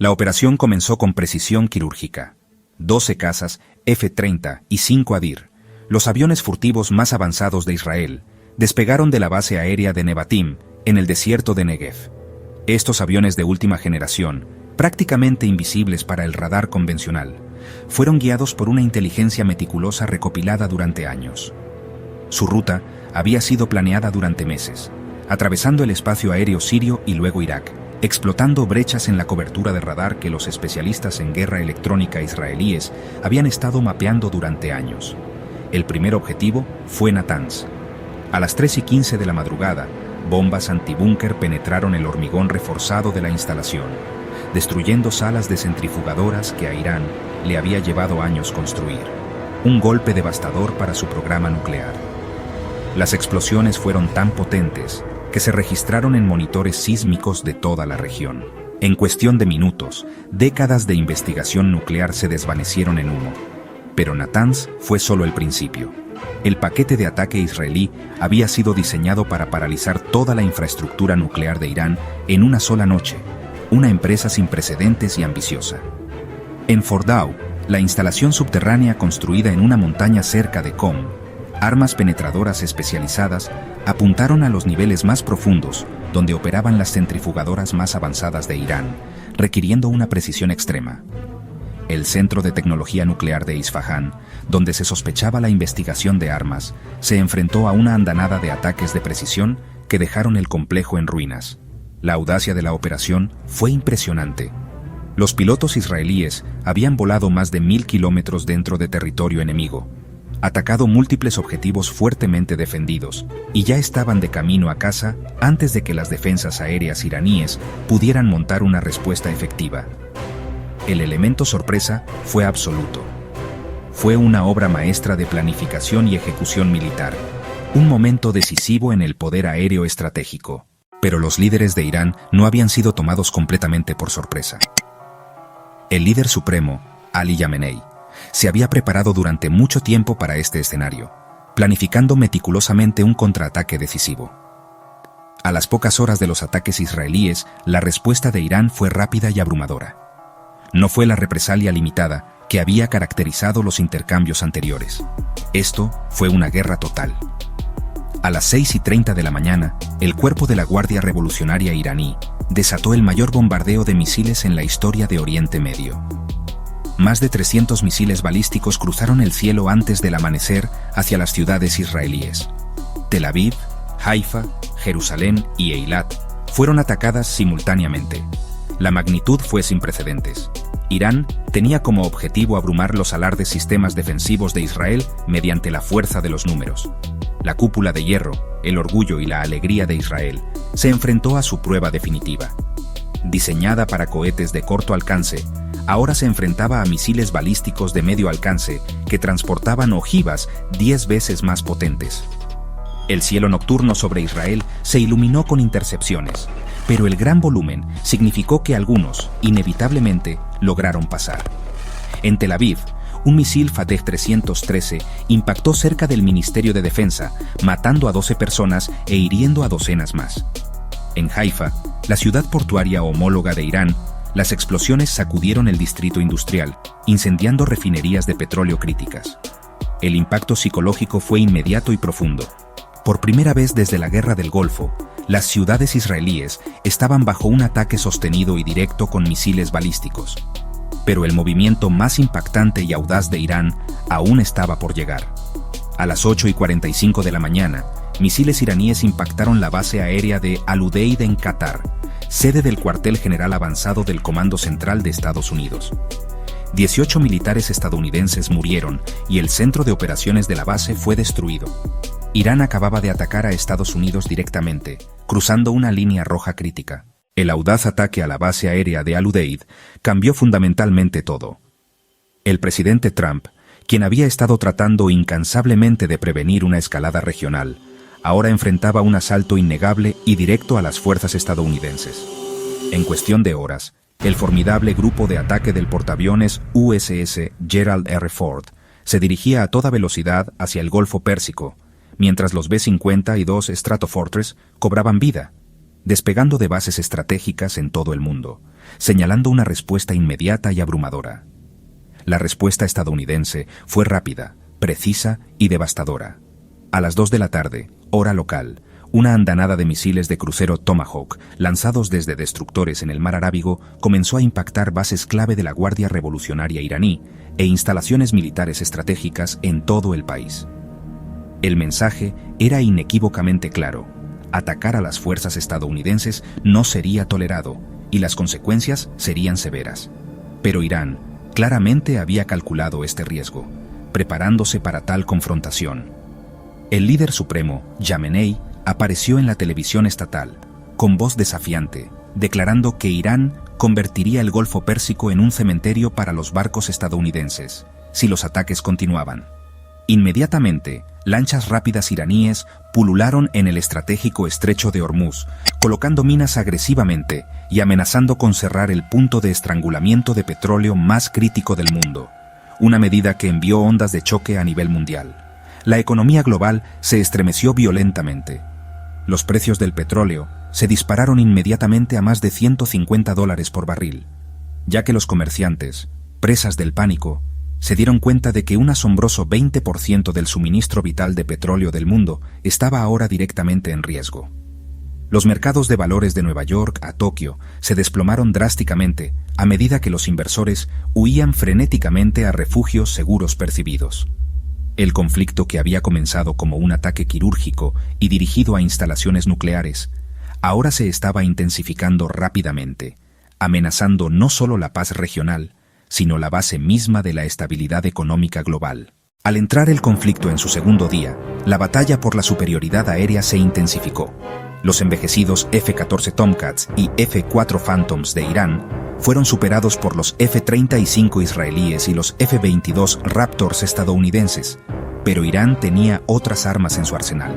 La operación comenzó con precisión quirúrgica. 12 cazas F-30 y 5 Adir, los aviones furtivos más avanzados de Israel, despegaron de la base aérea de Nevatim, en el desierto de Negev. Estos aviones de última generación, prácticamente invisibles para el radar convencional, fueron guiados por una inteligencia meticulosa recopilada durante años. Su ruta había sido planeada durante meses, atravesando el espacio aéreo sirio y luego Irak, explotando brechas en la cobertura de radar que los especialistas en guerra electrónica israelíes habían estado mapeando durante años. El primer objetivo fue Natanz. A las 3:15 de la madrugada, bombas antibúnker penetraron el hormigón reforzado de la instalación, destruyendo salas de centrifugadoras que a Irán le había llevado años construir. Un golpe devastador para su programa nuclear. Las explosiones fueron tan potentes que se registraron en monitores sísmicos de toda la región. En cuestión de minutos, décadas de investigación nuclear se desvanecieron en humo. Pero Natanz fue solo el principio. El paquete de ataque israelí había sido diseñado para paralizar toda la infraestructura nuclear de Irán en una sola noche, una empresa sin precedentes y ambiciosa. En Fordow, la instalación subterránea construida en una montaña cerca de Qom, armas penetradoras especializadas apuntaron a los niveles más profundos, donde operaban las centrifugadoras más avanzadas de Irán, requiriendo una precisión extrema. El Centro de Tecnología Nuclear de Isfahán, donde se sospechaba la investigación de armas, se enfrentó a una andanada de ataques de precisión que dejaron el complejo en ruinas. La audacia de la operación fue impresionante. Los pilotos israelíes habían volado más de 1000 kilómetros dentro de territorio enemigo, atacado múltiples objetivos fuertemente defendidos, y ya estaban de camino a casa antes de que las defensas aéreas iraníes pudieran montar una respuesta efectiva. El elemento sorpresa fue absoluto. Fue una obra maestra de planificación y ejecución militar, un momento decisivo en el poder aéreo estratégico. Pero los líderes de Irán no habían sido tomados completamente por sorpresa. El líder supremo, Ali Khamenei, se había preparado durante mucho tiempo para este escenario, planificando meticulosamente un contraataque decisivo. A las pocas horas de los ataques israelíes, la respuesta de Irán fue rápida y abrumadora. No fue la represalia limitada que había caracterizado los intercambios anteriores. Esto fue una guerra total. A las 6:30 de la mañana, el cuerpo de la Guardia Revolucionaria iraní desató el mayor bombardeo de misiles en la historia de Oriente Medio. Más de 300 misiles balísticos cruzaron el cielo antes del amanecer hacia las ciudades israelíes. Tel Aviv, Haifa, Jerusalén y Eilat fueron atacadas simultáneamente. La magnitud fue sin precedentes. Irán tenía como objetivo abrumar los alardes sistemas defensivos de Israel mediante la fuerza de los números. La cúpula de hierro, el orgullo y la alegría de Israel se enfrentó a su prueba definitiva. Diseñada para cohetes de corto alcance, ahora se enfrentaba a misiles balísticos de medio alcance que transportaban ojivas 10 veces más potentes. El cielo nocturno sobre Israel se iluminó con intercepciones, pero el gran volumen significó que algunos, inevitablemente, lograron pasar. En Tel Aviv, un misil Fateh 313 impactó cerca del Ministerio de Defensa, matando a 12 personas e hiriendo a docenas más. En Haifa, la ciudad portuaria homóloga de Irán, las explosiones sacudieron el distrito industrial, incendiando refinerías de petróleo críticas. El impacto psicológico fue inmediato y profundo. Por primera vez desde la Guerra del Golfo, las ciudades israelíes estaban bajo un ataque sostenido y directo con misiles balísticos. Pero el movimiento más impactante y audaz de Irán aún estaba por llegar. A las 8:45 de la mañana, misiles iraníes impactaron la base aérea de Al-Udeid en Qatar, sede del cuartel general avanzado del Comando Central de Estados Unidos. 18 militares estadounidenses murieron y el centro de operaciones de la base fue destruido. Irán acababa de atacar a Estados Unidos directamente, cruzando una línea roja crítica. El audaz ataque a la base aérea de Al-Udeid cambió fundamentalmente todo. El presidente Trump, quien había estado tratando incansablemente de prevenir una escalada regional, ahora enfrentaba un asalto innegable y directo a las fuerzas estadounidenses. En cuestión de horas, el formidable grupo de ataque del portaaviones USS Gerald R. Ford se dirigía a toda velocidad hacia el Golfo Pérsico, mientras los B-52 Stratofortress cobraban vida. despegando de bases estratégicas en todo el mundo, señalando una respuesta inmediata y abrumadora. La respuesta estadounidense fue rápida, precisa y devastadora. A las 2 de la tarde, hora local, una andanada de misiles de crucero Tomahawk, lanzados desde destructores en el mar Arábigo, comenzó a impactar bases clave de la Guardia Revolucionaria iraní e instalaciones militares estratégicas en todo el país. El mensaje era inequívocamente claro: atacar a las fuerzas estadounidenses no sería tolerado y las consecuencias serían severas. Pero Irán claramente había calculado este riesgo, preparándose para tal confrontación. El líder supremo, Jamenei, apareció en la televisión estatal, con voz desafiante, declarando que Irán convertiría el Golfo Pérsico en un cementerio para los barcos estadounidenses, si los ataques continuaban. Inmediatamente, lanchas rápidas iraníes pulularon en el estratégico estrecho de Hormuz, colocando minas agresivamente y amenazando con cerrar el punto de estrangulamiento de petróleo más crítico del mundo, una medida que envió ondas de choque a nivel mundial. La economía global se estremeció violentamente. Los precios del petróleo se dispararon inmediatamente a más de $150 por barril, ya que los comerciantes, presas del pánico, se dieron cuenta de que un asombroso 20% del suministro vital de petróleo del mundo estaba ahora directamente en riesgo. Los mercados de valores de Nueva York a Tokio se desplomaron drásticamente a medida que los inversores huían frenéticamente a refugios seguros percibidos. El conflicto, que había comenzado como un ataque quirúrgico y dirigido a instalaciones nucleares, ahora se estaba intensificando rápidamente, amenazando no solo la paz regional, sino la base misma de la estabilidad económica global. Al entrar el conflicto en su segundo día, la batalla por la superioridad aérea se intensificó. Los envejecidos F-14 Tomcats y F-4 Phantoms de Irán fueron superados por los F-35 israelíes y los F-22 Raptors estadounidenses, pero Irán tenía otras armas en su arsenal.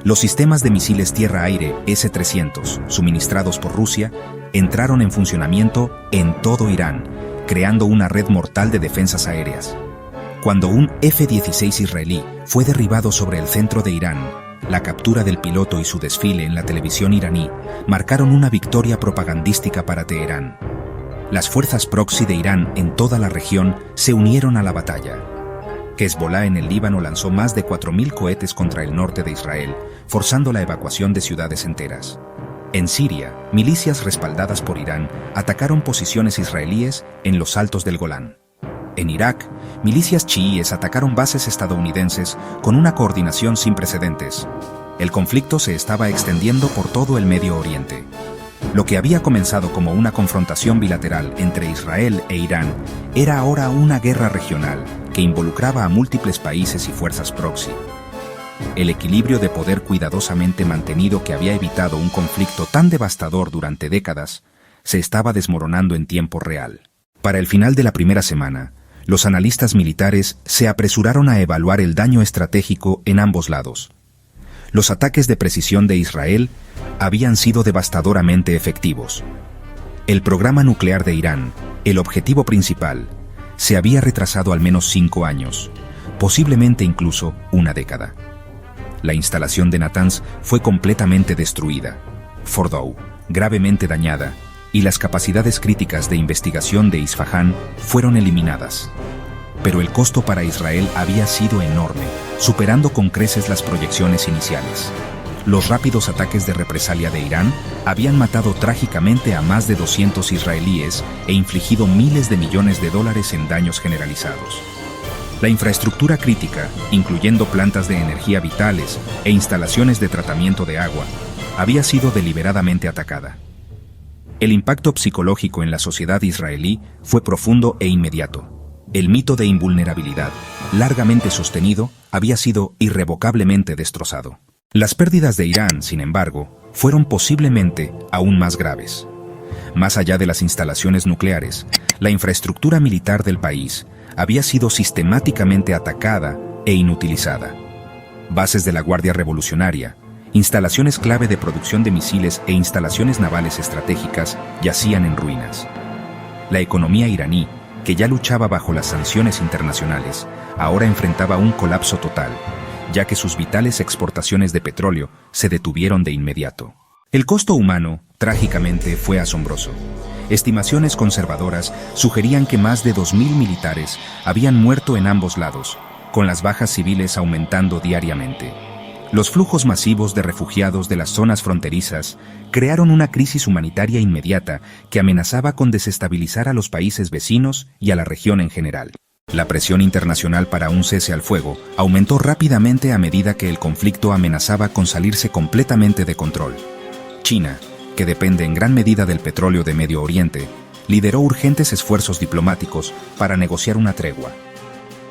Los sistemas de misiles tierra-aire S-300, suministrados por Rusia, entraron en funcionamiento en todo Irán, creando una red mortal de defensas aéreas. Cuando un F-16 israelí fue derribado sobre el centro de Irán, la captura del piloto y su desfile en la televisión iraní marcaron una victoria propagandística para Teherán. Las fuerzas proxy de Irán en toda la región se unieron a la batalla. Hezbolá en el Líbano lanzó más de 4.000 cohetes contra el norte de Israel, forzando la evacuación de ciudades enteras. En Siria, milicias respaldadas por Irán atacaron posiciones israelíes en los altos del Golán. En Irak, milicias chiíes atacaron bases estadounidenses con una coordinación sin precedentes. El conflicto se estaba extendiendo por todo el Medio Oriente. Lo que había comenzado como una confrontación bilateral entre Israel e Irán era ahora una guerra regional que involucraba a múltiples países y fuerzas proxy. El equilibrio de poder cuidadosamente mantenido, que había evitado un conflicto tan devastador durante décadas, se estaba desmoronando en tiempo real. Para el final de la primera semana, los analistas militares se apresuraron a evaluar el daño estratégico en ambos lados. Los ataques de precisión de Israel habían sido devastadoramente efectivos. El programa nuclear de Irán, el objetivo principal, se había retrasado al menos 5 años, posiblemente incluso una década. La instalación de Natanz fue completamente destruida, Fordow gravemente dañada, y las capacidades críticas de investigación de Isfahán fueron eliminadas. Pero el costo para Israel había sido enorme, superando con creces las proyecciones iniciales. Los rápidos ataques de represalia de Irán habían matado trágicamente a más de 200 israelíes e infligido miles de millones de dólares en daños generalizados. La infraestructura crítica, incluyendo plantas de energía vitales e instalaciones de tratamiento de agua, había sido deliberadamente atacada. El impacto psicológico en la sociedad israelí fue profundo e inmediato. El mito de invulnerabilidad, largamente sostenido, había sido irrevocablemente destrozado. Las pérdidas de Irán, sin embargo, fueron posiblemente aún más graves. Más allá de las instalaciones nucleares, la infraestructura militar del país había sido sistemáticamente atacada e inutilizada. Bases de la Guardia Revolucionaria, instalaciones clave de producción de misiles e instalaciones navales estratégicas yacían en ruinas. La economía iraní, que ya luchaba bajo las sanciones internacionales, ahora enfrentaba un colapso total, ya que sus vitales exportaciones de petróleo se detuvieron de inmediato. El costo humano, trágicamente, fue asombroso. Estimaciones conservadoras sugerían que más de 2.000 militares habían muerto en ambos lados, con las bajas civiles aumentando diariamente. Los flujos masivos de refugiados de las zonas fronterizas crearon una crisis humanitaria inmediata que amenazaba con desestabilizar a los países vecinos y a la región en general. La presión internacional para un cese al fuego aumentó rápidamente a medida que el conflicto amenazaba con salirse completamente de control. China, que depende en gran medida del petróleo de Medio Oriente, lideró urgentes esfuerzos diplomáticos para negociar una tregua.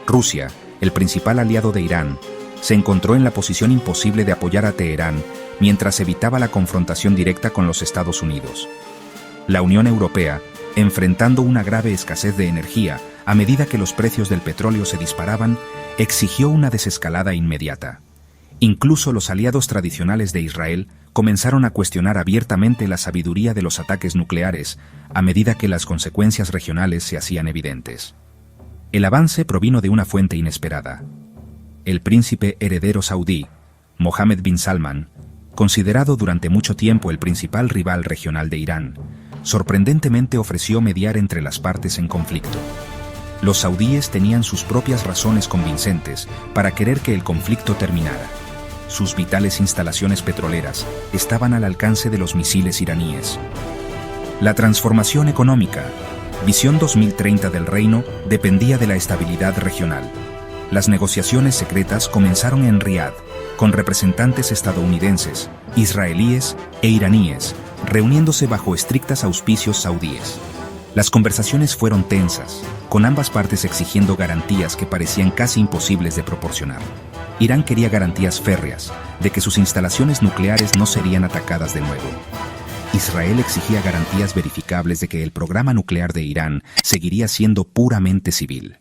Rusia, el principal aliado de Irán, se encontró en la posición imposible de apoyar a Teherán mientras evitaba la confrontación directa con los Estados Unidos. La Unión Europea, enfrentando una grave escasez de energía a medida que los precios del petróleo se disparaban, exigió una desescalada inmediata. Incluso los aliados tradicionales de Israel comenzaron a cuestionar abiertamente la sabiduría de los ataques nucleares a medida que las consecuencias regionales se hacían evidentes. El avance provino de una fuente inesperada. El príncipe heredero saudí, Mohammed bin Salman, considerado durante mucho tiempo el principal rival regional de Irán, sorprendentemente ofreció mediar entre las partes en conflicto. Los saudíes tenían sus propias razones convincentes para querer que el conflicto terminara. Sus vitales instalaciones petroleras estaban al alcance de los misiles iraníes. La transformación económica, Visión 2030 del reino, dependía de la estabilidad regional. Las negociaciones secretas comenzaron en Riad, con representantes estadounidenses, israelíes e iraníes, reuniéndose bajo estrictos auspicios saudíes. Las conversaciones fueron tensas, con ambas partes exigiendo garantías que parecían casi imposibles de proporcionar. Irán quería garantías férreas de que sus instalaciones nucleares no serían atacadas de nuevo. Israel exigía garantías verificables de que el programa nuclear de Irán seguiría siendo puramente civil.